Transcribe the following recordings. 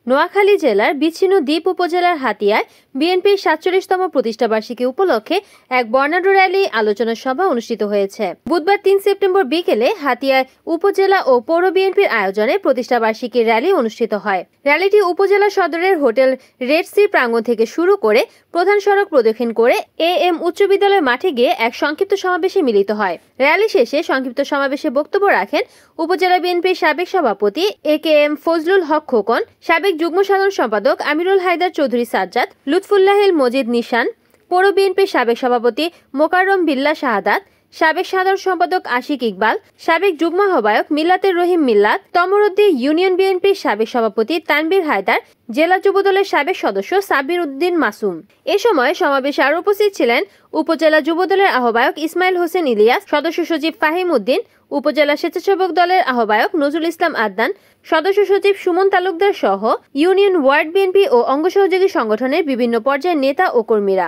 নোয়াখালী জেলার বিচ্ছিন্ন দ্বীপ উপজেলার হাতিয়ায় বিএনপির ৪৭তম প্রতিষ্ঠাবার্ষিকী উপলক্ষে এক বর্ণাঢ্য র্যালি আলোচনা সভা অনুষ্ঠিত হয়েছে। বুধবার ৩ সেপ্টেম্বর বিকেলে হাতিয়ায় উপজেলা ও পৌর বিএনপির আয়োজনে প্রতিষ্ঠাবার্ষিকীর র্যালি অনুষ্ঠিত হয়। র্যালিটি উপজেলা সদরের হোটেল রেড সি প্রাঙ্গণ থেকে শুরু করে প্রধান সড়ক প্রদক্ষিণ করে এএম উচ্চ বিদ্যালয় মাঠে গিয়ে এক সংক্ষিপ্ত সমাবেশে মিলিত হয়। র্যালি শেষে সংক্ষিপ্ত সমাবেশে বক্তব্য রাখেন উপজেলা বিএনপির সাবেক সভাপতি একেএম ফজলুল হক খোকন, সাবেক যুগ্ম সাধারণ সম্পাদক আমিরুল হায়দার চৌধুরী সাজ্জাদ, লুৎফুল্লাহিল মজিদ নিশান, পৌর বিএনপির সাবেক সভাপতি মোকাররম বিল্লাহ শাহাদাত, সাবেক সাধারণ সম্পাদক আশিক ইকবাল, সাবেক যুগ্ম আহ্বায়ক মিল্লাতের রহিম মিল্লাত, তমরুদ্দি ইউনিয়ন বিএনপির সাবেক সভাপতি তানবীর হায়দার, জেলা যুবদলের সাবেক সদস্য সাবির উদ্দিন মাসুম। এ সময় সমাবেশে আরও উপস্থিত ছিলেন উপজেলা যুবদলের আহ্বায়ক ইসমাইল হোসেন ইলিয়াস, সদস্য সচিব ফাহিম উদ্দিন, উপজেলা স্বেচ্ছাসেবক দলের আহ্বায়ক নজরুল ইসলাম আদনান, সদস্য সচিব সুমন তালুকদার সহ ইউনিয়ন ওয়ার্ড বিএনপি ও অঙ্গ সহযোগী সংগঠনের বিভিন্ন পর্যায়ের নেতা ও কর্মীরা।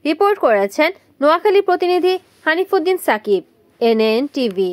রিপোর্ট করেছেন নোয়াখালী প্রতিনিধি হানিফুদ্দিন সাকিব, এনএন টিভি।